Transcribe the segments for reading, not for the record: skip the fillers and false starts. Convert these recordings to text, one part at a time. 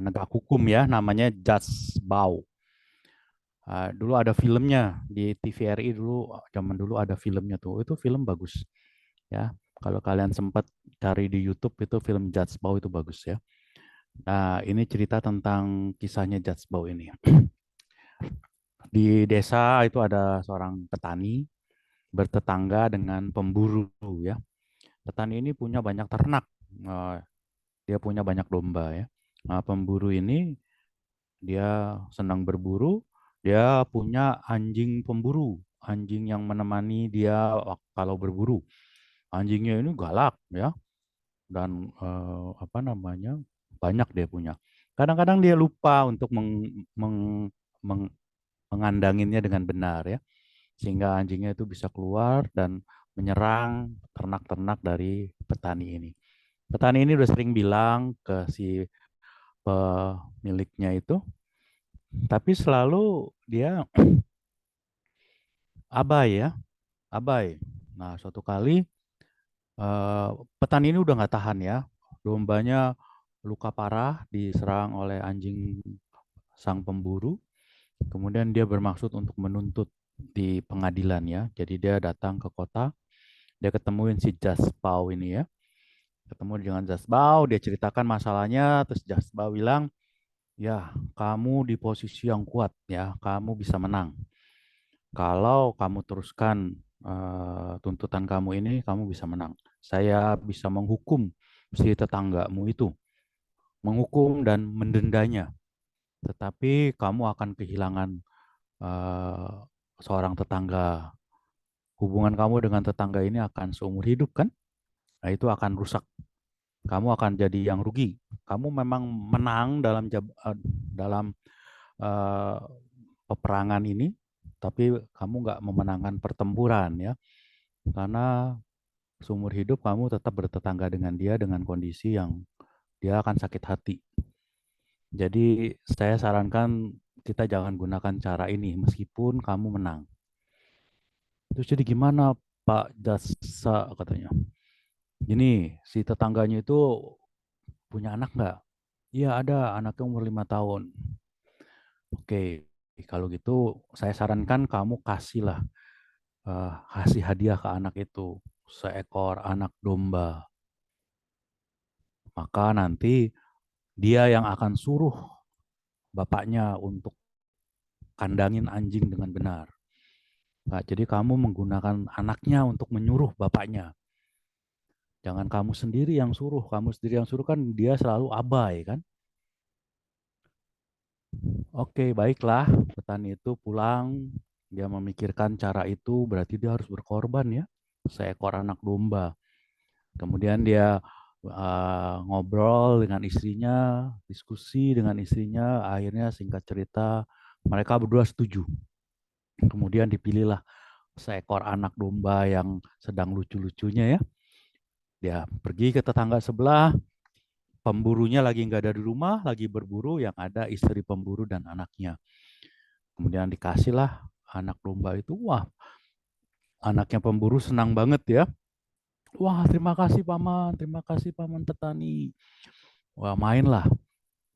penegak hukum ya, namanya Judge Bau. Dulu ada filmnya di TVRI dulu, zaman dulu ada filmnya tuh. Itu film bagus ya. Kalau kalian sempat cari di YouTube itu film Judge Bau itu bagus ya. Nah, ini cerita tentang kisahnya Judge Bau ini. Di desa itu ada seorang petani bertetangga dengan pemburu ya. Petani ini punya banyak ternak. Eh, Dia punya banyak domba ya. Nah, pemburu ini dia senang berburu, dia punya anjing pemburu, anjing yang menemani dia kalau berburu. Anjingnya ini galak ya, dan apa namanya, banyak dia punya. Kadang-kadang dia lupa untuk meng- mengandanginnya dengan benar ya, sehingga anjingnya itu bisa keluar dan menyerang ternak-ternak dari petani ini. Petani ini udah sering bilang ke si pemiliknya itu, tapi selalu dia abai ya, abai. Nah, suatu kali eh, petani ini udah nggak tahan ya, dombanya luka parah diserang oleh anjing sang pemburu. Kemudian dia bermaksud untuk menuntut di pengadilan ya. Jadi dia datang ke kota, dia ketemuin si Jaspau ini ya. Ketemu dengan Jaspau, dia ceritakan masalahnya, terus Jaspau bilang, ya kamu di posisi yang kuat ya, kamu bisa menang. Kalau kamu teruskan tuntutan kamu ini, kamu bisa menang. Saya bisa menghukum si tetanggamu itu, menghukum dan mendendanya. Tetapi kamu akan kehilangan eh, seorang tetangga. Hubungan kamu dengan tetangga ini akan seumur hidup kan? Nah, itu akan rusak. Kamu akan jadi yang rugi. Kamu memang menang dalam eh, peperangan ini, tapi kamu nggak memenangkan pertempuran ya. Karena seumur hidup kamu tetap bertetangga dengan dia dengan kondisi yang dia akan sakit hati. Jadi saya sarankan kita jangan gunakan cara ini meskipun kamu menang. Terus jadi gimana Pak Jasa katanya. Gini, si tetangganya itu punya anak nggak? Iya ada, anaknya umur 5 tahun. Oke, kalau gitu saya sarankan kamu kasihlah, kasih hadiah ke anak itu seekor anak domba. Maka nanti dia yang akan suruh bapaknya untuk kandangin anjing dengan benar. Nah, jadi kamu menggunakan anaknya untuk menyuruh bapaknya. Jangan kamu sendiri yang suruh. Kamu sendiri yang suruh kan dia selalu abai kan. Oke, baiklah. Petani itu pulang. Dia memikirkan cara itu berarti dia harus berkorban ya. Seekor anak domba. Kemudian dia ngobrol dengan istrinya, diskusi dengan istrinya. Akhirnya singkat cerita mereka berdua setuju. Kemudian dipilihlah seekor anak domba yang sedang lucu-lucunya ya. Dia pergi ke tetangga sebelah, pemburunya lagi nggak ada di rumah, lagi berburu, yang ada istri pemburu dan anaknya. Kemudian dikasihlah anak domba itu, wah anaknya pemburu senang banget ya. Wah terima kasih paman petani. Wah mainlah.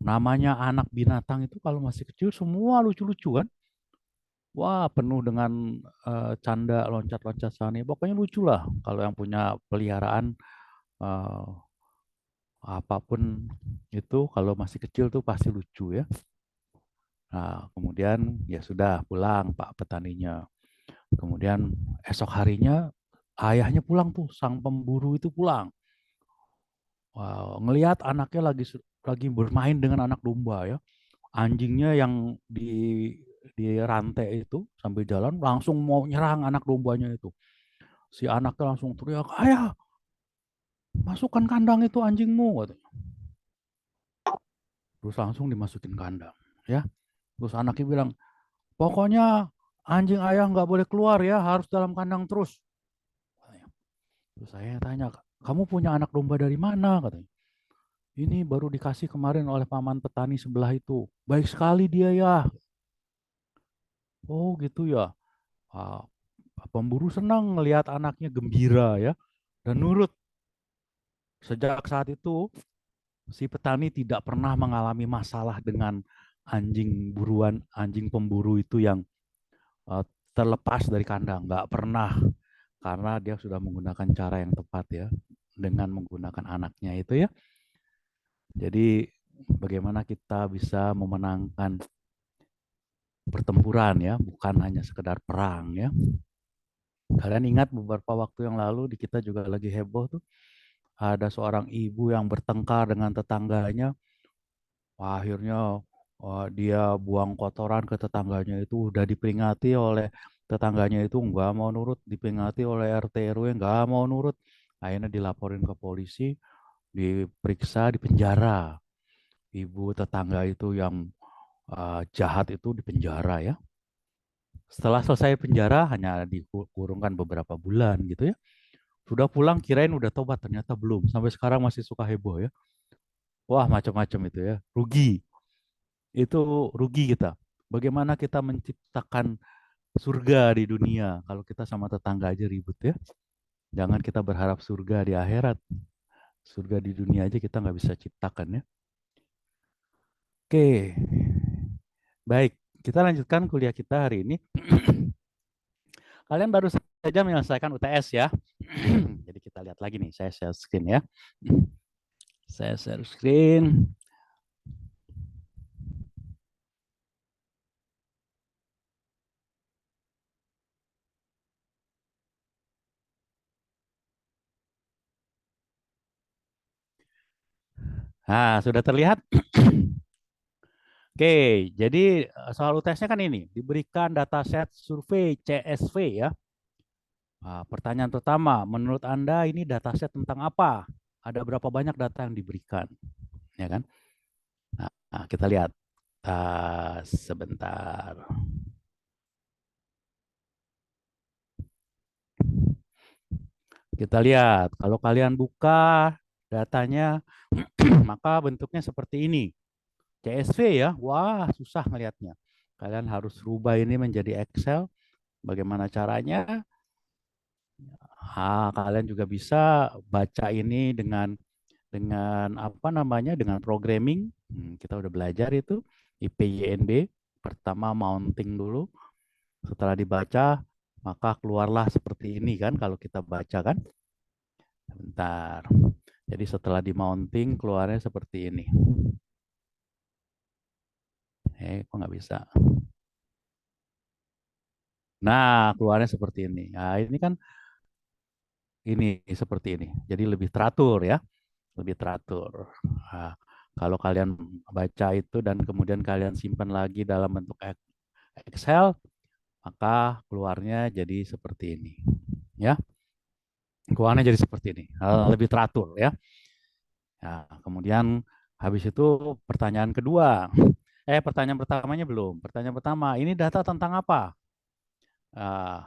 Namanya anak binatang itu kalau masih kecil semua lucu-lucu kan. Wah penuh dengan canda loncat-loncat sana. Pokoknya lucu lah kalau yang punya peliharaan eh, apapun itu kalau masih kecil tuh pasti lucu ya. Nah, kemudian ya sudah pulang Pak petaninya. Kemudian esok harinya ayahnya pulang tuh, sang pemburu itu pulang. Wow, ngelihat anaknya lagi bermain dengan anak domba ya. Anjingnya yang di rantai itu sambil jalan langsung mau nyerang anak dombanya itu. Si anaknya langsung teriak, "Ayah, masukkan kandang itu anjingmu," katanya. Terus langsung dimasukin kandang ya. Terus anaknya bilang, "Pokoknya anjing ayah nggak boleh keluar ya, harus dalam kandang terus." Terus saya tanya, "Kamu punya anak domba dari mana?" katanya. "Ini baru dikasih kemarin oleh paman petani sebelah itu. Baik sekali dia ya." Oh gitu ya. Ah, Pemburu senang melihat anaknya gembira ya dan nurut. Sejak saat itu Si petani tidak pernah mengalami masalah dengan anjing pemburu itu yang eh, terlepas dari kandang, nggak pernah, karena dia sudah menggunakan cara yang tepat ya, dengan menggunakan anaknya itu ya. Jadi bagaimana kita bisa memenangkan pertempuran ya, bukan hanya sekedar perang ya. Kalian ingat beberapa waktu yang lalu di kita juga lagi heboh tuh, ada seorang ibu yang bertengkar dengan tetangganya. Wah, akhirnya dia buang kotoran ke tetangganya, itu udah diperingati oleh tetangganya, itu nggak mau nurut, diperingati oleh RT RW nggak mau nurut. Akhirnya dilaporin ke polisi, diperiksa, dipenjara. Ibu tetangga itu yang jahat itu dipenjara ya. Setelah selesai penjara hanya dikurungkan beberapa bulan gitu ya. Sudah pulang kirain udah tobat, ternyata belum. Sampai sekarang masih suka heboh ya. Wah, macam-macam itu ya. Rugi. Itu rugi kita. Bagaimana kita menciptakan surga di dunia kalau kita sama tetangga aja ribut ya. Jangan kita berharap surga di akhirat. Surga di dunia aja kita nggak bisa ciptakan ya. Oke, baik. Kita lanjutkan kuliah kita hari ini. Kalian baru saja menyelesaikan UTS ya. Jadi kita lihat lagi nih, saya share screen ya. Saya share screen. Nah, sudah terlihat? Oke, jadi soal UTS-nya kan ini, diberikan dataset survei CSV ya. Nah, pertanyaan pertama, menurut Anda ini dataset tentang apa? Ada berapa banyak data yang diberikan, ya kan? Nah, kita lihat. Sebentar. Kita lihat, kalau kalian buka datanya, maka bentuknya seperti ini. CSV ya, wah susah ngelihatnya. Kalian harus rubah ini menjadi Excel. Bagaimana caranya? Kalian juga bisa baca ini dengan apa namanya, dengan programming. Kita udah belajar itu IPYNB. Pertama mounting dulu. Setelah dibaca, maka keluarlah seperti ini kan kalau kita baca kan. Bentar. Jadi setelah di mounting keluarnya seperti ini. Kok nggak bisa? Nah, keluarnya seperti ini. Nah, ini kan ini seperti ini. Jadi lebih teratur ya, lebih teratur. Nah, kalau kalian baca itu dan kemudian kalian simpan lagi dalam bentuk Excel, maka keluarnya jadi seperti ini. Ya, keluarnya jadi seperti ini. Lebih teratur ya. Nah, kemudian habis itu pertanyaan kedua. Pertanyaan pertamanya belum. Pertanyaan pertama, ini data tentang apa? Ah,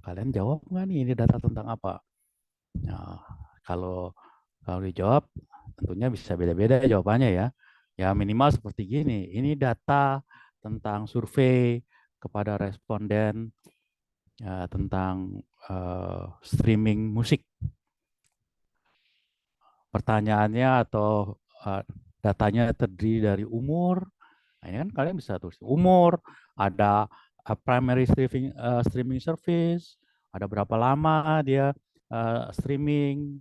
kalian jawab nggak nih ini data tentang apa? Nah, kalau kalau dijawab tentunya bisa beda-beda jawabannya ya. Ya minimal seperti gini. Ini data tentang survei kepada responden tentang streaming musik. Pertanyaannya atau datanya terdiri dari umur. Nah, ini kan kalian bisa tulis umur, ada primary streaming service, ada berapa lama dia streaming,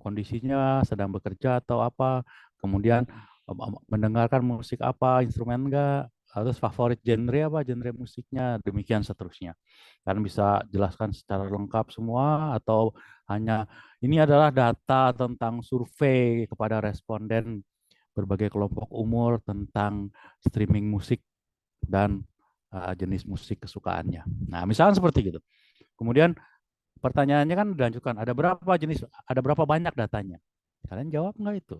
kondisinya sedang bekerja atau apa, kemudian mendengarkan musik apa, instrumen enggak, terus favorit genre apa, genre musiknya, demikian seterusnya. Kalian bisa jelaskan secara lengkap semua atau hanya ini adalah data tentang survei kepada responden berbagai kelompok umur tentang streaming musik dan jenis musik kesukaannya. Nah, misalnya seperti gitu. Kemudian pertanyaannya kan dilanjutkan, ada berapa jenis, ada berapa banyak datanya? Kalian jawab nggak itu?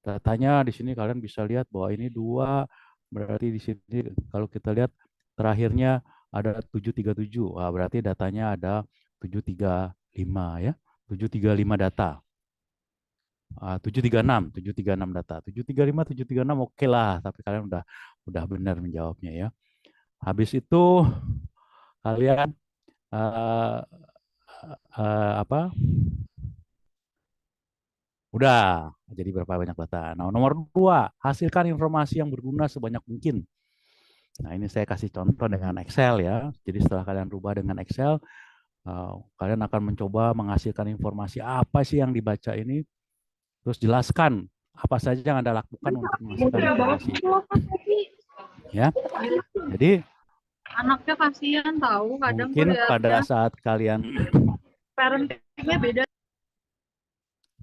Datanya di sini kalian bisa lihat bahwa ini dua, berarti di sini kalau kita lihat terakhirnya ada 737. Wah, berarti datanya ada 735 ya. 735 data. 736 data. 735, 736 oke lah, tapi kalian udah benar menjawabnya ya. Habis itu kalian uh, apa? Udah jadi berapa banyak data. Nah, nomor dua, hasilkan informasi yang berguna sebanyak mungkin. Nah, ini saya kasih contoh dengan Excel ya. Jadi setelah kalian rubah dengan Excel, kalian akan mencoba menghasilkan informasi apa sih yang dibaca ini, terus jelaskan apa saja yang Anda lakukan untuk menghasilkan Mudah banget informasi itu itu. loh Kak, tapi Ya, jadi anaknya kasihan tahu kadang tuh mungkin pada lihatnya saat kalian parentingnya beda.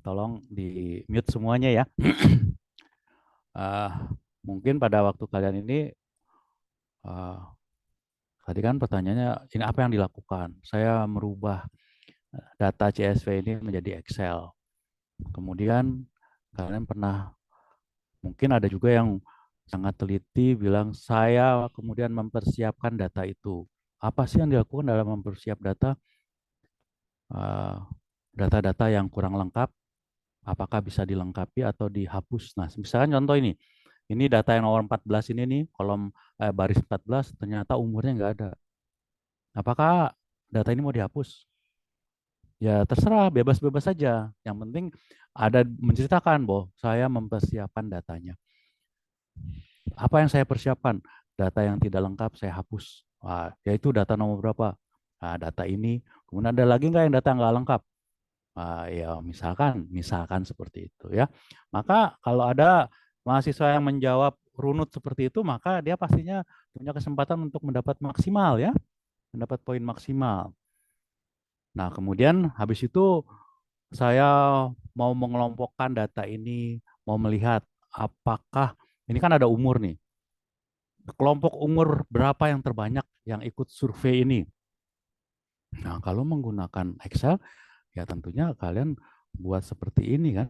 tolong di mute semuanya ya. Uh, mungkin pada waktu kalian ini uh, tadi kan pertanyaannya ini apa yang dilakukan? Saya merubah data CSV ini menjadi Excel. Kemudian kalian pernah mungkin ada juga yang sangat teliti bilang saya kemudian mempersiapkan data itu. Apa sih yang dilakukan dalam mempersiap data? Uh, data-data yang kurang lengkap, apakah bisa dilengkapi atau dihapus? Nah, misalkan contoh ini data yang nomor 14 ini nih, kolom baris 14 ternyata umurnya nggak ada. Apakah data ini mau dihapus? Ya terserah, bebas-bebas saja. Yang penting ada menceritakan bahwa saya mempersiapkan datanya. Apa yang saya persiapkan? Data yang tidak lengkap saya hapus. Wah, yaitu data nomor berapa? Nah, data ini. Kemudian ada lagi nggak yang data nggak lengkap? Ya misalkan seperti itu ya. Maka kalau ada mahasiswa yang menjawab runut seperti itu, maka dia pastinya punya kesempatan untuk mendapat maksimal ya, mendapat poin maksimal. Nah, kemudian habis itu saya mau mengelompokkan data ini, mau melihat apakah ini kan ada umur nih. Kelompok umur berapa yang terbanyak yang ikut survei ini? Nah, kalau menggunakan Excel, ya tentunya kalian buat seperti ini kan.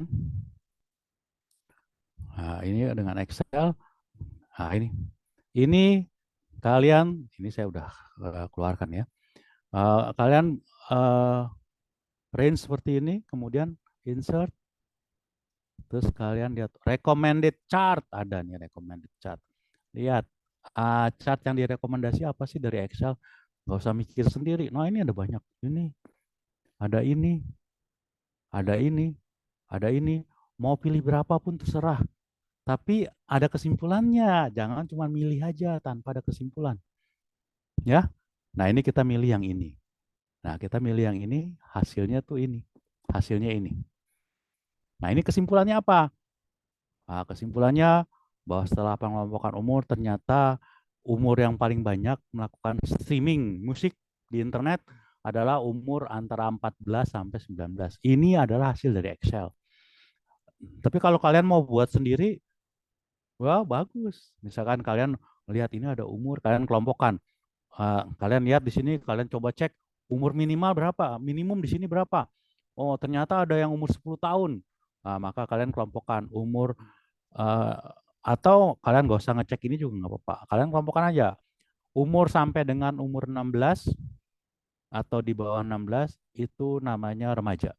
Nah, ini dengan Excel. Nah, ini kalian, ini saya udah keluarkan ya. Kalian uh, range seperti ini, kemudian insert, terus kalian lihat recommended chart, ada nih recommended chart. Lihat chart yang direkomendasi apa sih dari Excel? Nggak usah mikir sendiri. Nah ini ada banyak, ini, ada ini, ada ini, ada ini. Mau pilih berapapun terserah. Tapi ada kesimpulannya, jangan cuma milih aja tanpa ada kesimpulan. Ya, nah ini kita milih yang ini. Nah kita milih yang ini, hasilnya tuh ini, hasilnya ini. Nah ini kesimpulannya apa? Nah, kesimpulannya bahwa setelah pengelompokan umur ternyata umur yang paling banyak melakukan streaming musik di internet adalah umur antara 14 sampai 19. Ini adalah hasil dari Excel. Tapi kalau kalian mau buat sendiri, wah bagus. Misalkan kalian lihat ini ada umur, kalian kelompokkan. Kalian lihat di sini, kalian coba cek umur minimal berapa, minimum di sini berapa. Oh, ternyata ada yang umur 10 tahun. Nah, maka kalian kelompokkan umur uh, atau kalian gak usah ngecek ini juga nggak apa-apa. Kalian kelompokkan aja umur sampai dengan umur 16 atau di bawah 16 itu namanya remaja.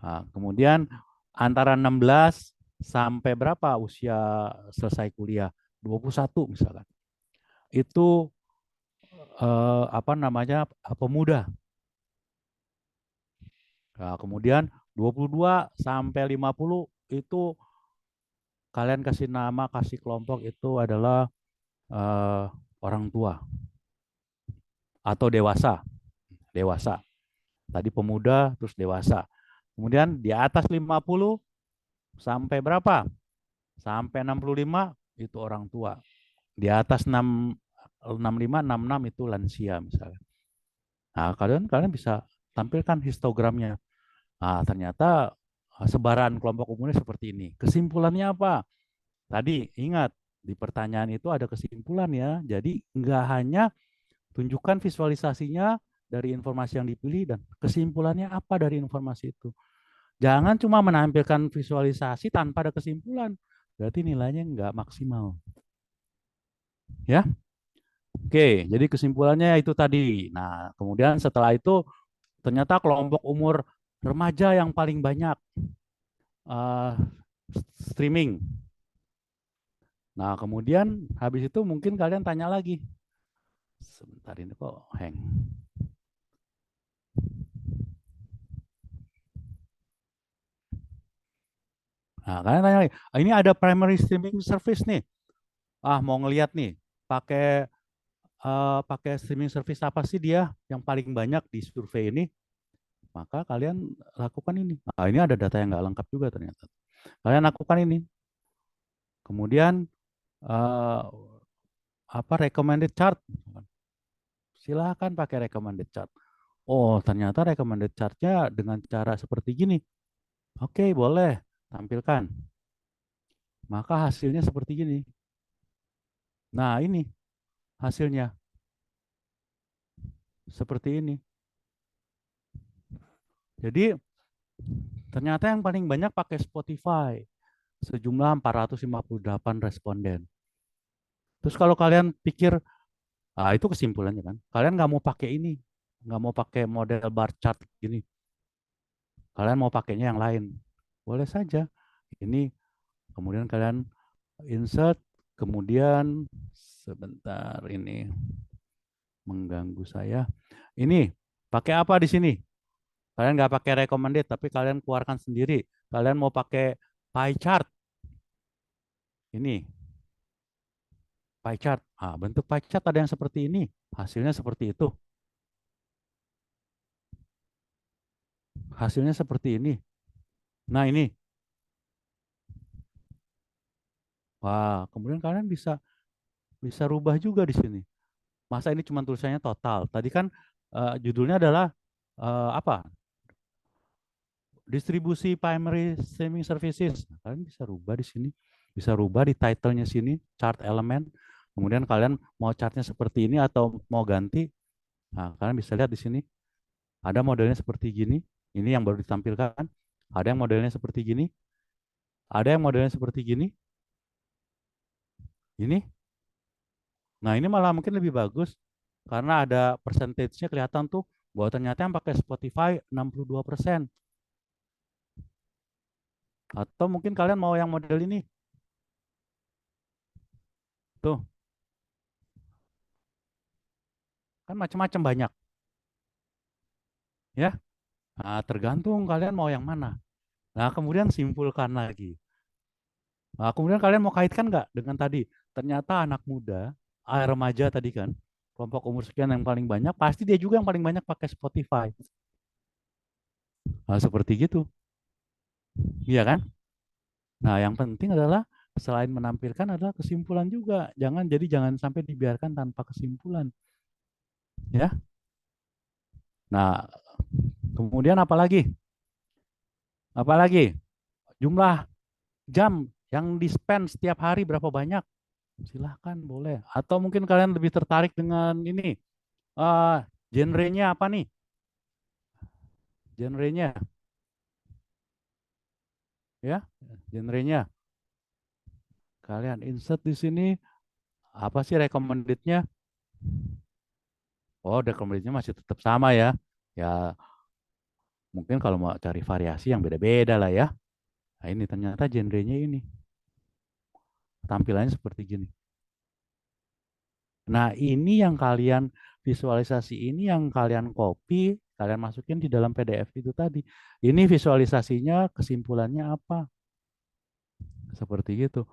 Nah, kemudian antara 16 sampai berapa usia selesai kuliah? 21 misalkan. Itu apa namanya pemuda. Nah, kemudian 22 sampai 50 itu kalian kasih nama, kasih kelompok itu adalah uh, orang tua atau dewasa. Dewasa. Tadi pemuda terus dewasa. Kemudian di atas 50 sampai berapa? Sampai 65 itu orang tua. Di atas 65, 66 itu lansia misalnya. Nah, kalian kalian bisa tampilkan histogramnya. Nah, ternyata sebaran kelompok umurnya seperti ini. Kesimpulannya apa? Tadi ingat di pertanyaan itu ada kesimpulan ya. Jadi nggak hanya tunjukkan visualisasinya dari informasi yang dipilih dan kesimpulannya apa dari informasi itu. Jangan cuma menampilkan visualisasi tanpa ada kesimpulan. Berarti nilainya nggak maksimal. Ya, oke. Jadi kesimpulannya itu tadi. Nah, kemudian setelah itu ternyata kelompok umur remaja yang paling banyak uh, streaming. Nah, kemudian habis itu mungkin kalian tanya lagi. Sebentar ini kok hang. Nah, kalian tanya lagi, "Ah, ini ada primary streaming service nih. Ah, mau ngeliat nih, pakai pakai streaming service apa sih dia yang paling banyak di survei ini?" Maka kalian lakukan ini. Nah, ini ada data yang nggak lengkap juga ternyata. Kalian lakukan ini. Kemudian eh, apa recommended chart? Silahkan pakai recommended chart. Oh, ternyata recommended chartnya dengan cara seperti gini. Oke, boleh tampilkan. Maka hasilnya seperti gini. Nah, ini hasilnya seperti ini. Jadi ternyata yang paling banyak pakai Spotify. Sejumlah 458 responden. Terus kalau kalian pikir, ah itu kesimpulannya kan. Kalian nggak mau pakai ini. Nggak mau pakai model bar chart gini. Kalian mau pakainya yang lain. Boleh saja. Ini kemudian kalian insert. Kemudian sebentar ini mengganggu saya. Ini pakai apa di sini? Kalian nggak pakai recommended, tapi kalian keluarkan sendiri. Kalian mau pakai pie chart. Ini pie chart. Ah, bentuk pie chart ada yang seperti ini. Hasilnya seperti itu. Hasilnya seperti ini. Nah, ini. Wah, kemudian kalian bisa bisa rubah juga di sini. Masa ini cuma tulisannya total. Tadi kan judulnya adalah apa? Distribusi primary streaming services. Nah, kalian bisa rubah di sini. Bisa rubah di title-nya sini, chart element. Kemudian kalian mau chartnya seperti ini atau mau ganti. Nah, kalian bisa lihat di sini. Ada modelnya seperti gini. Ini yang baru ditampilkan. Ada yang modelnya seperti gini. Ada yang modelnya seperti gini. Ini. Nah, ini malah mungkin lebih bagus karena ada persentasenya kelihatan tuh bahwa ternyata yang pakai Spotify 62%. Atau mungkin kalian mau yang model ini. Tuh, kan macam-macam banyak, ya. Nah, tergantung kalian mau yang mana. Nah, kemudian simpulkan lagi. Nah, kemudian kalian mau kaitkan nggak dengan tadi? Ternyata anak muda, remaja tadi kan, kelompok umur sekian yang paling banyak, pasti dia juga yang paling banyak pakai Spotify. Nah, seperti gitu. Iya kan? Nah, yang penting adalah selain menampilkan adalah kesimpulan juga. Jangan sampai dibiarkan tanpa kesimpulan, ya. Nah, kemudian apa lagi? Apa lagi? Jumlah jam yang di-spend setiap hari berapa banyak? Silahkan boleh. Atau mungkin kalian lebih tertarik dengan ini. eh Genrenya apa nih? Genrenya, ya. Genrenya. Kalian insert di sini. Apa sih recommended-nya? Oh, recommended-nya masih tetap sama ya. Ya, mungkin kalau mau cari variasi yang beda-beda lah ya. Nah, ini ternyata genrenya ini. Tampilannya seperti gini. Nah, ini yang kalian visualisasi ini yang kalian copy, kalian masukin di dalam PDF itu tadi. Ini visualisasinya, kesimpulannya apa? Seperti gitu.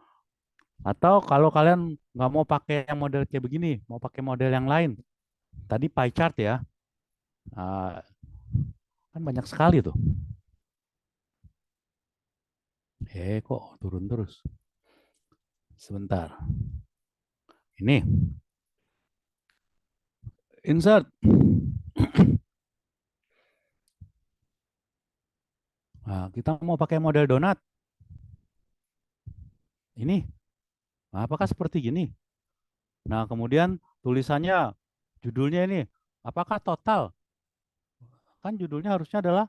Atau kalau kalian nggak mau pakai yang model kayak begini, mau pakai model yang lain. Tadi pie chart ya, ah, kan banyak sekali tuh. Kok turun terus. Sebentar. Ini, insert. Nah, kita mau pakai model donat. Ini, nah, apakah seperti gini? Nah, kemudian tulisannya, judulnya ini, apakah total? Kan judulnya harusnya adalah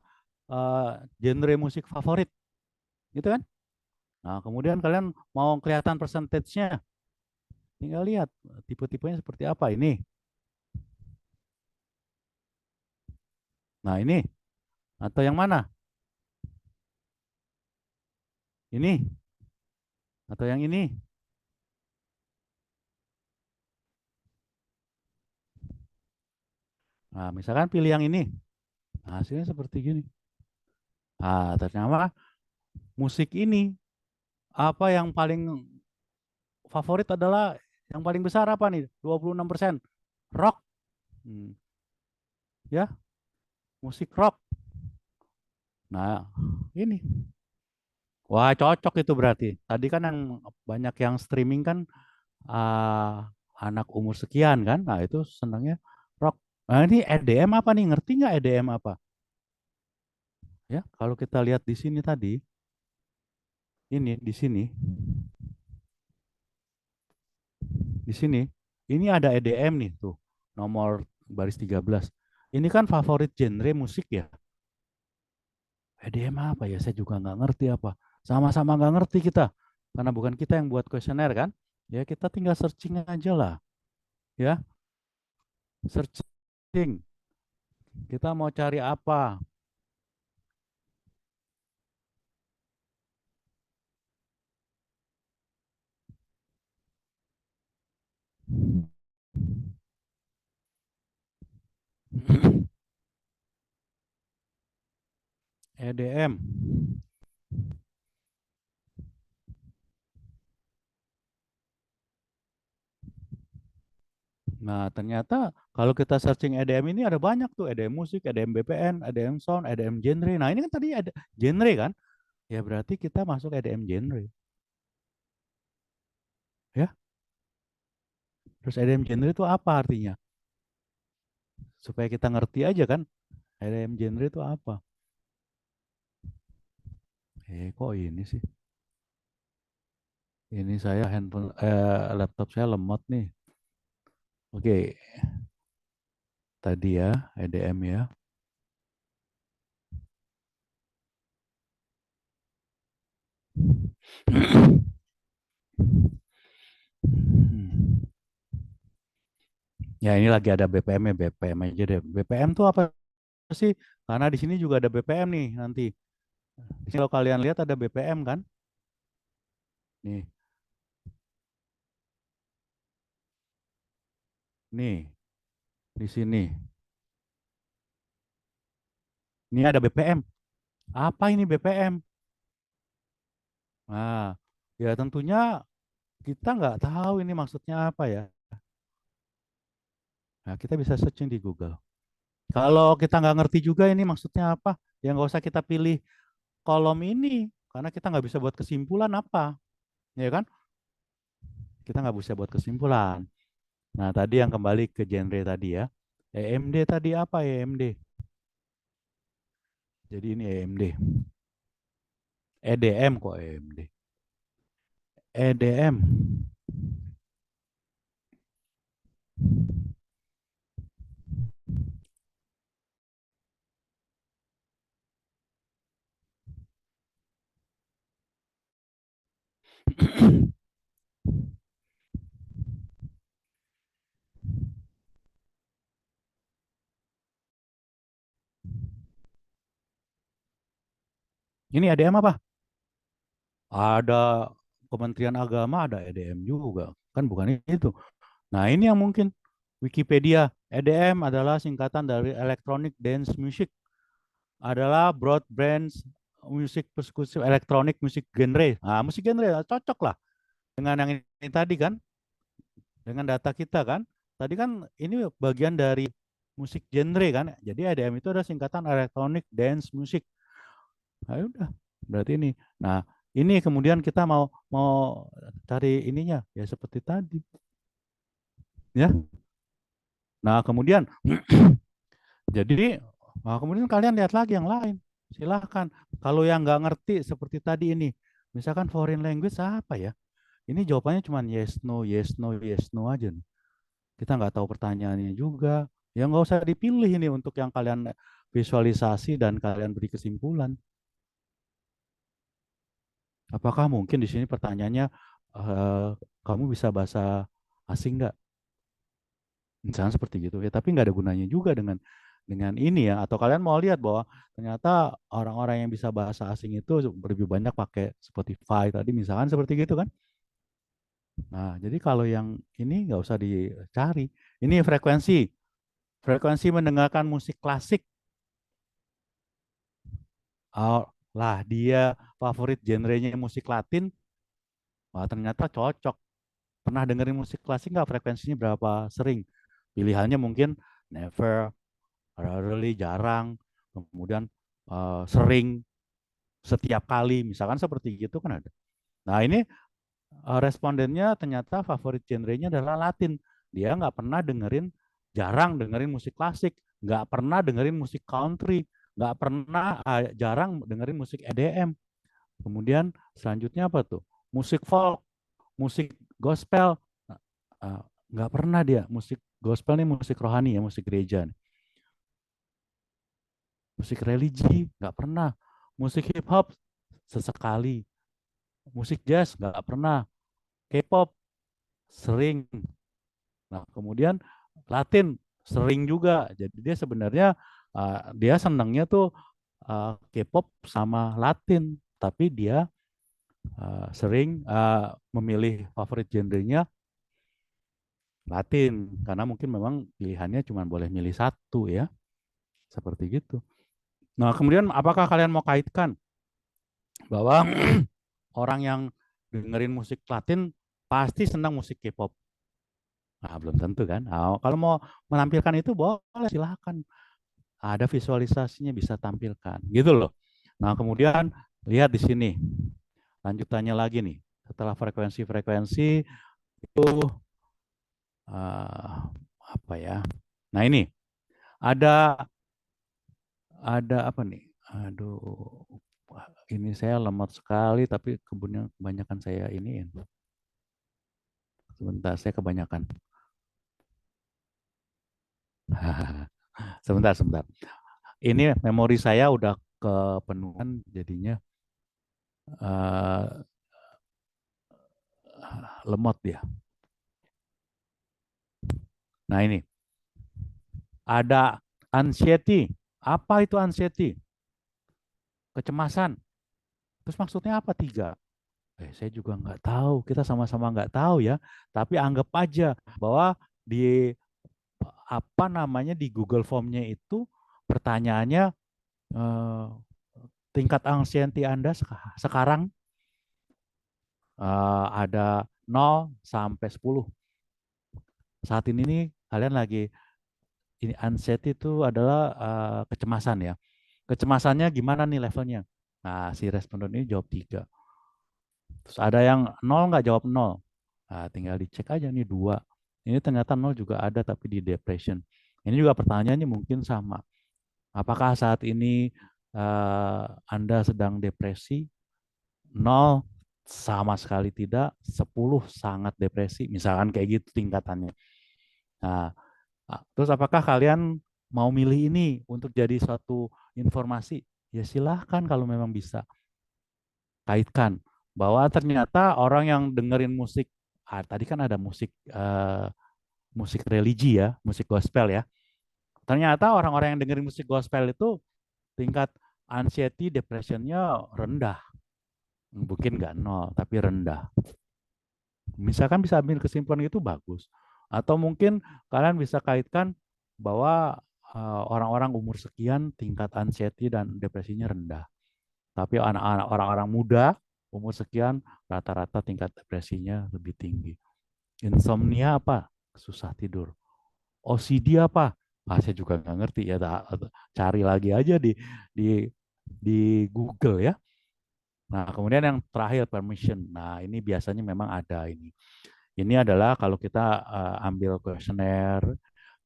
genre musik favorit, gitu kan? Nah, kemudian kalian mau kelihatan percentage-nya, tinggal lihat tipe-tipenya seperti apa ini. Nah, ini atau yang mana? Ini atau yang ini? Nah, misalkan pilih yang ini. Nah, hasilnya seperti gini. Nah, ternyata musik ini. Apa yang paling favorit adalah yang paling besar apa nih? 26%. Rock. Hmm, ya, musik rock. Nah, ini. Wah, cocok itu berarti. Tadi kan yang banyak yang streaming kan anak umur sekian kan. Nah, itu senangnya rock. Nah, ini EDM apa nih? Ngerti nggak EDM apa? Ya, kalau kita lihat di sini tadi, ini di sini, di sini, ini ada EDM nih tuh, nomor baris 13. Ini kan favorit genre musik ya. EDM apa ya? Saya juga nggak ngerti apa. Sama-sama nggak ngerti kita. Karena bukan kita yang buat kuesioner kan. Ya kita tinggal searching aja lah. Ya, searching. Kita mau cari apa? EDM. Nah, ternyata kalau kita searching EDM ini ada banyak tuh. EDM musik, EDM BPN, EDM sound, EDM genre. Nah, ini kan tadi ada genre kan? Ya berarti kita masuk EDM genre. Ya, terus EDM genre itu apa artinya? Supaya kita ngerti aja kan, EDM genre itu apa? Kok ini sih? Ini saya handphone, laptop saya lemot nih. Oke, tadi ya, EDM ya. Hmm. Ya ini lagi ada BPM-nya, BPM aja deh. BPM tuh apa sih? Karena di sini juga ada BPM nih nanti. Di sini kalau kalian lihat ada BPM kan? Nih, nih, di sini. Ini ada BPM. Apa ini BPM? Nah, ya tentunya kita nggak tahu ini maksudnya apa ya. Nah, kita bisa searching di Google. Kalau kita nggak ngerti juga ini maksudnya apa, ya nggak usah kita pilih kolom ini, karena kita nggak bisa buat kesimpulan apa, ya kan? Kita nggak bisa buat kesimpulan. Nah, tadi yang kembali ke genre tadi ya. EMD tadi apa EMD? Jadi ini EMD. EDM kok EMD. EDM. Ini EDM apa? Ada Kementerian Agama, ada EDM juga. Kan bukan itu. Nah, ini yang mungkin Wikipedia. EDM adalah singkatan dari Electronic Dance Music. Adalah broad bands musik persekusi elektronik musik genre. Nah, musik genre cocok lah dengan yang ini tadi kan, dengan data kita kan. Tadi kan ini bagian dari musik genre kan. Jadi EDM itu ada singkatan Electronic Dance Music. Nah, ya udah, berarti ini. Nah, ini kemudian kita mau mau cari ininya ya seperti tadi, ya. Nah, kemudian jadi kemudian kalian lihat lagi yang lain. Silahkan. Kalau yang nggak ngerti seperti tadi ini, misalkan foreign language apa ya? Ini jawabannya cuma yes, no, yes, no, yes, no aja nih. Kita nggak tahu pertanyaannya juga. Ya nggak usah dipilih ini untuk yang kalian visualisasi dan kalian beri kesimpulan. Apakah mungkin di sini pertanyaannya eh, kamu bisa bahasa asing nggak? Misalnya seperti gitu ya. Tapi nggak ada gunanya juga dengan ini ya. Atau kalian mau lihat bahwa ternyata orang-orang yang bisa bahasa asing itu lebih banyak pakai Spotify tadi misalkan seperti gitu kan? Nah, jadi kalau yang ini nggak usah dicari. Ini frekuensi. Frekuensi mendengarkan musik klasik. Oh, lah dia favorit genrenya musik Latin. Wah, ternyata cocok. Pernah dengerin musik klasik nggak? Frekuensinya berapa sering? Pilihannya mungkin never, rarely, jarang, kemudian sering, setiap kali, misalkan seperti gitu kan ada. Nah ini respondennya ternyata favorit genrenya adalah Latin. Dia nggak pernah dengerin, jarang dengerin musik klasik, nggak pernah dengerin musik country, nggak pernah, jarang dengerin musik EDM. Kemudian selanjutnya apa tuh? Musik folk, musik gospel. Uh, nggak pernah dia. Musik gospel nih musik rohani ya, musik gereja nih. Musik religi nggak pernah. Musik hip hop sesekali. Musik jazz nggak pernah. K-pop sering. Nah kemudian Latin sering juga. Jadi dia sebenarnya dia senangnya tuh K-pop sama Latin, tapi dia sering memilih favorit genrenya Latin karena mungkin memang pilihannya cuma boleh milih satu ya, seperti gitu. Nah, kemudian apakah kalian mau kaitkan bahwa orang yang dengerin musik Latin pasti senang musik K-pop? Nah, belum tentu kan. Nah, kalau mau menampilkan itu boleh silahkan. Ada visualisasinya bisa tampilkan, gitu loh. Nah, kemudian lihat di sini lanjutannya lagi nih. Setelah frekuensi-frekuensi itu uh, apa ya? Nah, ini ada apa nih? Aduh, ini saya lemot sekali, tapi kebanyakan saya ini. Sebentar, saya kebanyakan. Sebentar, sebentar. Ini memori saya udah kepenuhan, jadinya uh, lemot dia. Nah ini, ada anxiety. Apa itu anxiety? Kecemasan. Terus maksudnya apa tiga? Saya juga nggak tahu. Kita sama-sama nggak tahu ya. Tapi anggap aja bahwa di apa namanya di Google Form-nya itu pertanyaannya eh, tingkat anxiety Anda sekarang ada 0 sampai 10. Saat ini nih kalian lagi ini anxiety itu adalah kecemasan ya. Kecemasannya gimana nih levelnya? Nah, si responden ini jawab 3. Terus ada yang 0 nggak jawab 0. Nah, tinggal dicek aja nih 2. Ini ternyata 0 juga ada tapi di depression. Ini juga pertanyaannya mungkin sama. Apakah saat ini Anda sedang depresi? 0 sama sekali tidak, 10 sangat depresi. Misalkan kayak gitu tingkatannya. Nah, terus apakah kalian mau milih ini untuk jadi suatu informasi? Ya silahkan kalau memang bisa. Kaitkan bahwa ternyata orang yang dengerin musik, tadi kan ada musik musik religi ya, musik gospel ya. Ternyata orang-orang yang dengerin musik gospel itu tingkat anxiety, depressionnya rendah. Mungkin nggak nol, tapi rendah. Misalkan bisa ambil kesimpulan itu bagus. Atau mungkin kalian bisa kaitkan bahwa orang-orang umur sekian tingkat anxiety dan depresinya rendah. Tapi anak-anak orang-orang muda umur sekian rata-rata tingkat depresinya lebih tinggi. Insomnia apa? Susah tidur. OCD apa? Saya juga nggak ngerti ya. Cari lagi aja di Google ya. Nah, kemudian yang terakhir permission. Nah, ini biasanya memang ada ini. Ini adalah kalau kita ambil kuesioner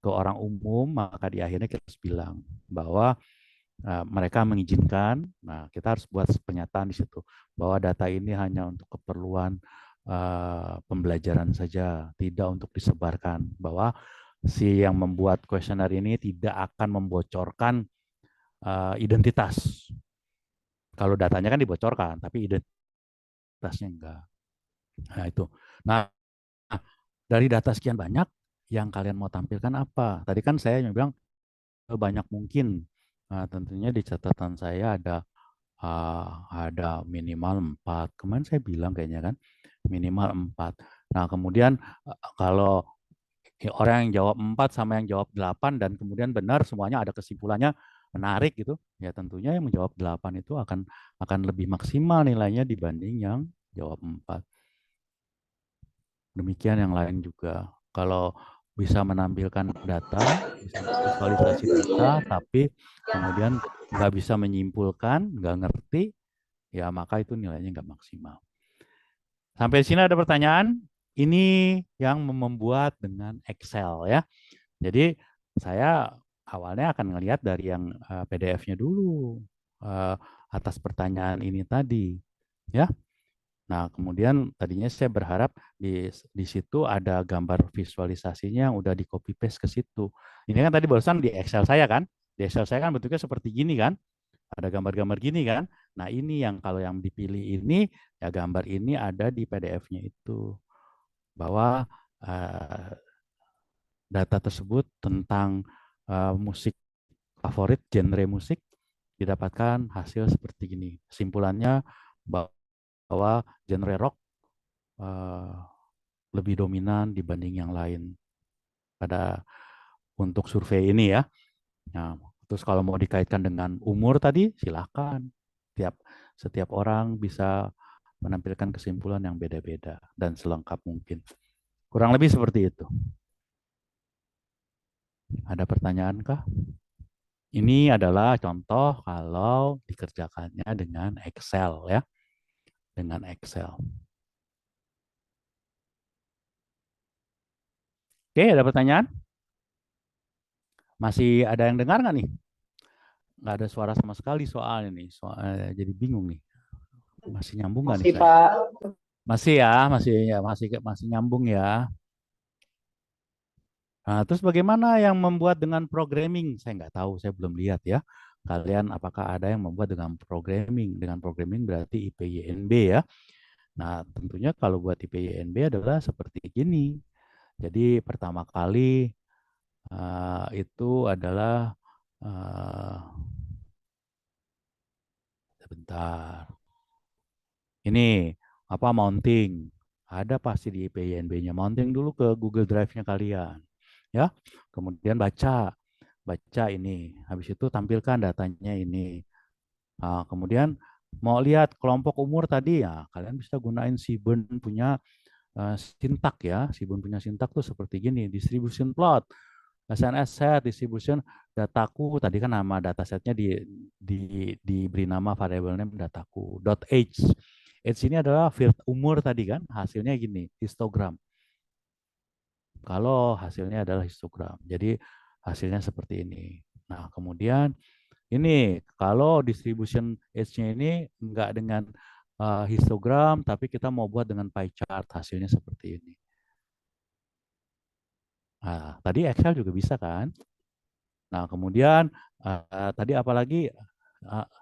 ke orang umum, maka di akhirnya kita harus bilang bahwa mereka mengizinkan. Nah, kita harus buat pernyataan di situ bahwa data ini hanya untuk keperluan pembelajaran saja, tidak untuk disebarkan. Bahwa si yang membuat kuesioner ini tidak akan membocorkan identitas. Kalau datanya kan dibocorkan, tapi identitasnya enggak. Nah, itu. Nah, dari data sekian banyak, yang kalian mau tampilkan apa? Tadi kan saya bilang banyak mungkin. Nah, tentunya di catatan saya ada minimal 4. Kemarin saya bilang kayaknya kan minimal 4. Nah, kemudian kalau orang yang jawab 4 sama yang jawab 8 dan kemudian benar semuanya ada kesimpulannya menarik gitu, ya tentunya yang menjawab 8 itu akan lebih maksimal nilainya dibanding yang jawab 4. Demikian yang lain juga. Kalau bisa menampilkan data, bisa visualisasi data, tapi kemudian nggak bisa menyimpulkan, nggak ngerti, ya maka itu nilainya nggak maksimal. Sampai sini ada pertanyaan? Ini yang membuat dengan Excel ya. Jadi saya awalnya akan ngelihat dari yang PDF-nya dulu eh, atas pertanyaan ini tadi, ya. Nah, kemudian tadinya saya berharap di situ ada gambar visualisasinya yang udah di copy paste ke situ. Ini kan tadi barusan di Excel saya kan, di Excel saya kan bentuknya seperti gini kan, ada gambar-gambar gini kan. Nah, ini yang kalau yang dipilih ini ya gambar ini ada di PDF-nya itu bahwa eh, data tersebut tentang musik favorit genre musik didapatkan hasil seperti ini. Kesimpulannya bahwa genre rock eh, lebih dominan dibanding yang lain pada untuk survei ini ya. Nah, terus kalau mau dikaitkan dengan umur tadi, silakan. Setiap orang bisa menampilkan kesimpulan yang beda-beda dan selengkap mungkin. Kurang lebih seperti itu. Ada pertanyaan kah? Ini adalah contoh kalau dikerjakannya dengan Excel ya, dengan Excel. Oke, ada pertanyaan? Masih ada yang dengar nggak nih? Nggak ada suara sama sekali soalnya nih. Jadi bingung nih. Masih nyambung nggak nih Masih saya? Pak. Masih ya, masih nyambung ya. Nah, terus bagaimana yang membuat dengan programming? Saya nggak tahu, saya belum lihat ya. Kalian apakah ada yang membuat dengan programming? Dengan programming berarti IPYNB ya. Nah, tentunya kalau buat IPYNB adalah seperti gini. Jadi pertama kali itu adalah uh, sebentar. Ini apa mounting? Ada pasti di IPYNB-nya. Mounting dulu ke Google Drive-nya kalian. Ya. Kemudian baca ini. Habis itu tampilkan datanya ini. Nah, kemudian mau lihat kelompok umur tadi ya, kalian bisa gunain Seaborn punya sintak ya. Seaborn punya sintak tuh seperti gini, distribution plot. SNS set, distribution dataku, tadi kan nama datasetnya diberi nama variable name dataku. .age. Age ini adalah field umur tadi kan, hasilnya gini, histogram. Kalau hasilnya adalah histogram. Jadi hasilnya seperti ini. Nah, kemudian ini kalau distribution age-nya ini enggak dengan histogram, tapi kita mau buat dengan pie chart, hasilnya seperti ini. Nah, tadi Excel juga bisa kan? Nah, kemudian tadi apalagi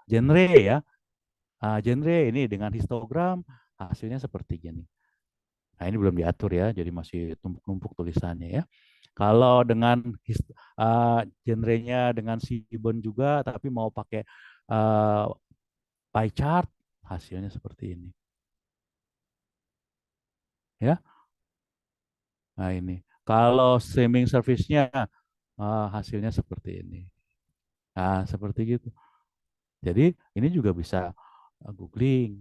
genre ya. Genre ini dengan histogram hasilnya seperti gini. Nah, ini belum diatur ya, jadi masih tumpuk-tumpuk tulisannya ya. Kalau dengan genrenya dengan Seaborn juga, tapi mau pakai uh, pie chart, hasilnya seperti ini. Ya, nah ini. Kalau streaming service-nya hasilnya seperti ini. Nah, seperti gitu. Jadi ini juga bisa googling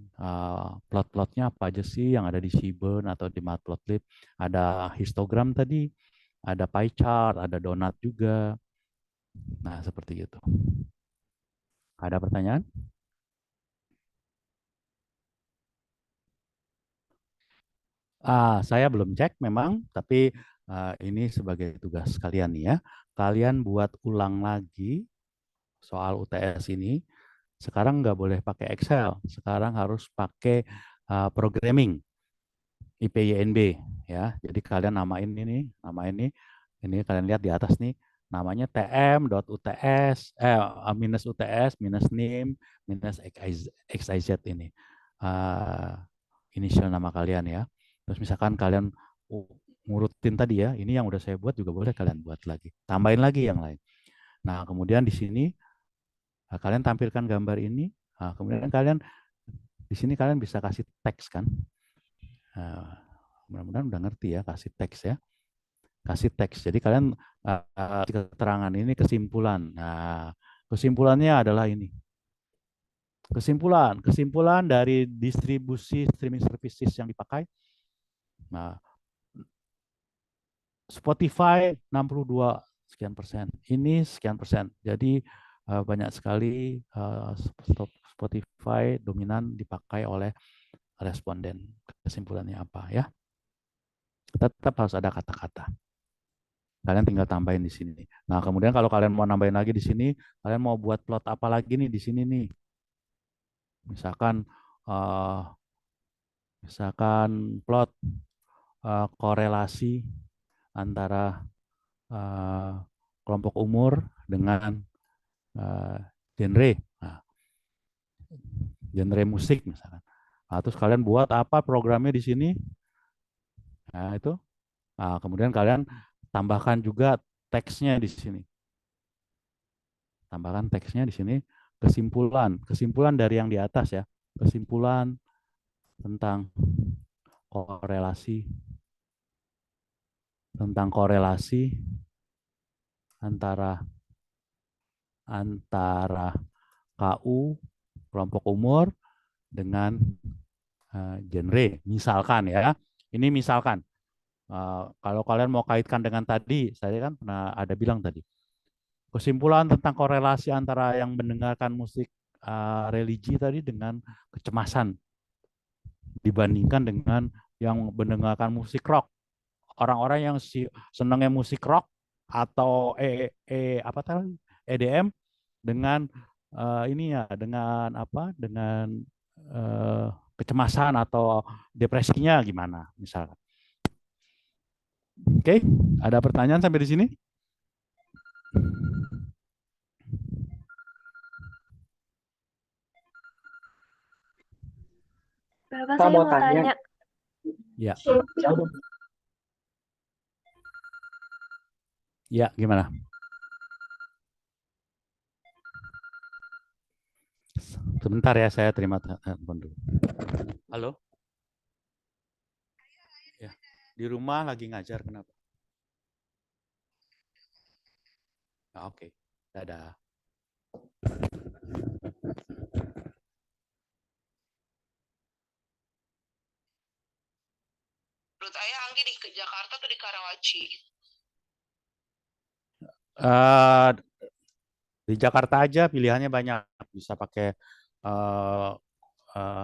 plot-plotnya apa aja sih yang ada di Seaborn atau di Matplotlib. Ada histogram tadi, ada pie chart, ada donat juga. Nah, seperti itu. Ada pertanyaan? Saya belum cek memang, tapi ini sebagai tugas kalian nih ya. Kalian buat ulang lagi soal UTS ini. Sekarang nggak boleh pakai Excel, sekarang harus pakai programming IPYNB ya. Jadi kalian nama ini kalian lihat di atas nih, namanya tm.uts minus UTS minus nim minus xyz ini. Inisial nama kalian ya. Terus misalkan kalian ngurutin tadi ya, ini yang udah saya buat juga boleh kalian buat lagi. Tambahin lagi yang lain. Nah, kemudian di sini kalian tampilkan gambar ini. Kemudian kalian di sini kalian bisa kasih teks kan. Mudah-mudahan udah ngerti ya, kasih teks ya. Kasih teks. Jadi kalian keterangan ini kesimpulan. Nah, kesimpulannya adalah ini. Kesimpulan dari distribusi streaming services yang dipakai. Nah, Spotify 62 sekian persen. Ini sekian persen. Jadi banyak sekali Spotify dominan dipakai oleh responden. Kesimpulannya apa ya? Tetap harus ada kata-kata. Kalian tinggal tambahin di sini. Nah, kemudian kalau kalian mau nambahin lagi di sini, kalian mau buat plot apa lagi nih di sini nih? Misalkan uh, plot korelasi antara uh, kelompok umur dengan uh, genre. Nah, genre musik misalkan. Nah, terus kalian buat apa programnya di sini? Nah, itu. Nah, kemudian kalian tambahkan juga teksnya di sini. Tambahkan teksnya di sini, kesimpulan dari yang di atas ya. Kesimpulan tentang korelasi antara antara KU kelompok umur dengan genre misalkan ya. Ini misalkan kalau kalian mau kaitkan dengan tadi, saya kan pernah ada bilang tadi, kesimpulan tentang korelasi antara yang mendengarkan musik religi tadi dengan kecemasan dibandingkan dengan yang mendengarkan musik rock. Orang-orang yang senangnya musik rock atau apa tadi EDM dengan ini ya dengan apa dengan uh, kecemasan atau depresinya gimana misalkan. Oke, ada pertanyaan sampai di sini? Bapak, saya mau tanya. Ya. Ya, gimana? Sebentar ya, saya terima telepon dulu. Halo? Ya, di rumah lagi ngajar, kenapa? Oke, dadah. Menurut Ayah, Anggi di Jakarta atau di Karawaci? Di Jakarta aja pilihannya banyak. Bisa pakai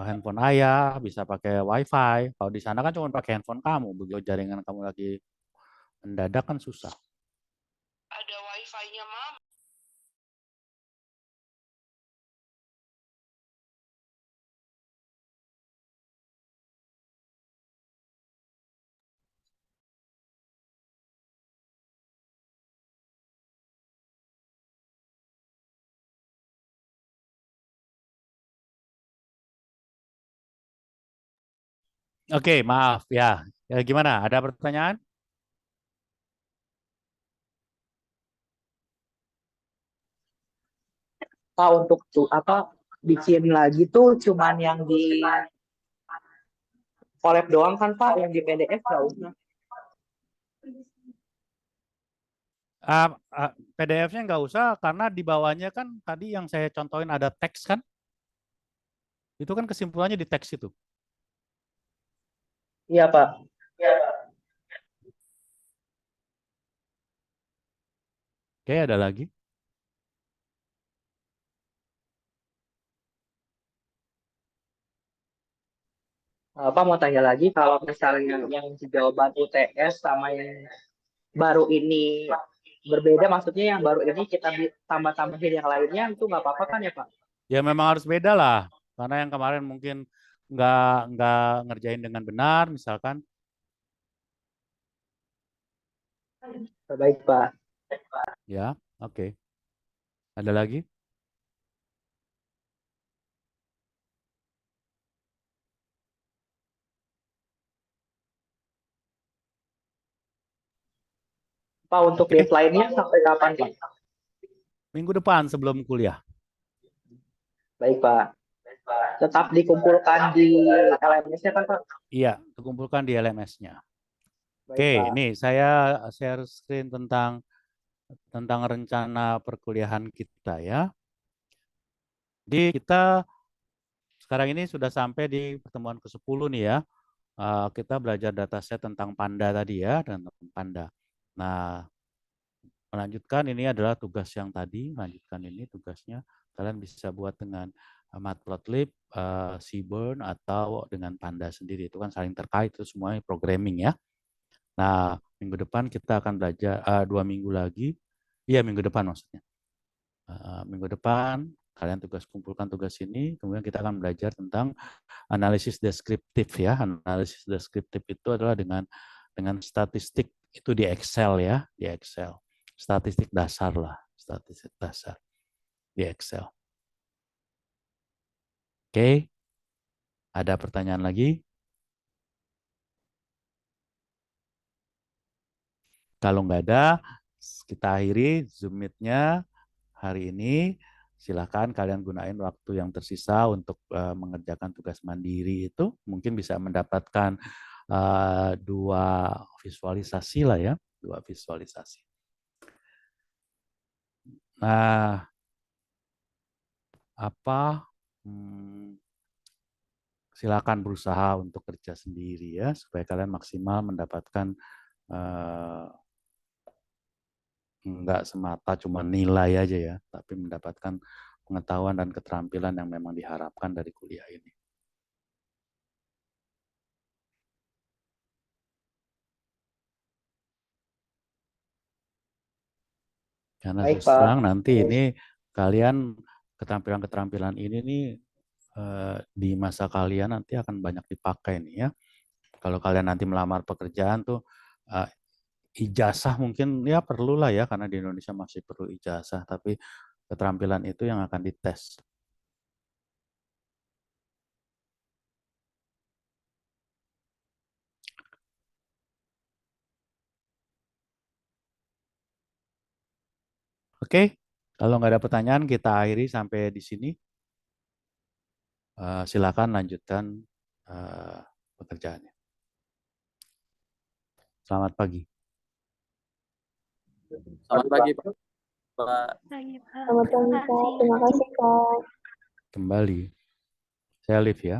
handphone ayah, bisa pakai wifi. Kalau di sana kan cuma pakai handphone kamu. Begitu jaringan kamu lagi mendadak kan susah. Ada wifi-nya, Mam. Oke, maaf ya. Gimana? Ada pertanyaan? Pak, untuk tuh apa bikin lagi tuh cuman yang di collab doang kan Pak, yang di PDF nggak usah. PDF-nya nggak usah karena di bawahnya kan tadi yang saya contohin ada teks kan? Itu kan kesimpulannya di teks itu. Iya Pak. Oke, ada lagi? Pak mau tanya lagi, kalau misalnya yang jawaban UTS sama yang baru ini berbeda, maksudnya yang baru ini kita tambah-tambahin yang lainnya, itu nggak apa-apa kan ya Pak? Ya memang harus beda lah, karena yang kemarin mungkin nggak ngerjain dengan benar, misalkan. Baik Pak. Ya, oke. Ada lagi? Pak, untuk deadline-nya sampai kapan Pak? Minggu depan sebelum kuliah. Baik Pak. Tetap dikumpulkan di LMS-nya kan Pak? Iya, dikumpulkan di LMS-nya. Baik, Oke, Pak. ini saya share screen tentang rencana perkuliahan kita ya. Jadi kita sekarang ini sudah sampai di pertemuan ke-10 nih ya. Kita belajar dataset tentang panda tadi ya, dan Panda. Nah, melanjutkan ini adalah tugas yang tadi, lanjutkan ini tugasnya. Kalian bisa buat dengan Matplotlib, Seaborn, atau dengan Panda sendiri. Itu kan saling terkait, itu semuanya programming ya. Nah, minggu depan kita akan belajar 2 minggu lagi. Iya, minggu depan maksudnya. Minggu depan kalian kumpulkan tugas ini, kemudian kita akan belajar tentang analisis deskriptif ya. Analisis deskriptif itu adalah dengan statistik itu di Excel ya, di Excel. Statistik dasar lah, statistik dasar di Excel. Oke. Ada pertanyaan lagi? Kalau nggak ada, kita akhiri Zoom Meet-nya hari ini. Silakan kalian gunain waktu yang tersisa untuk mengerjakan tugas mandiri itu. Mungkin bisa mendapatkan 2 visualisasi lah ya, 2 visualisasi. Nah, silakan berusaha untuk kerja sendiri ya, supaya kalian maksimal mendapatkan enggak semata cuma nilai aja ya, tapi mendapatkan pengetahuan dan keterampilan yang memang diharapkan dari kuliah ini. Karena Baik, terus terang Pak. nanti ini kalian keterampilan-keterampilan ini nih di masa kalian nanti akan banyak dipakai nih ya. Kalau kalian nanti melamar pekerjaan tuh ijazah mungkin ya perlulah ya, karena di Indonesia masih perlu ijazah, tapi keterampilan itu yang akan dites. Oke, kalau nggak ada pertanyaan kita akhiri sampai di sini. Silakan lanjutkan pekerjaannya. Selamat pagi. Selamat pagi, Pak. Pagi, Pak. Selamat pagi, Kak. Terima kasih, Kak. Kembali. Saya live ya.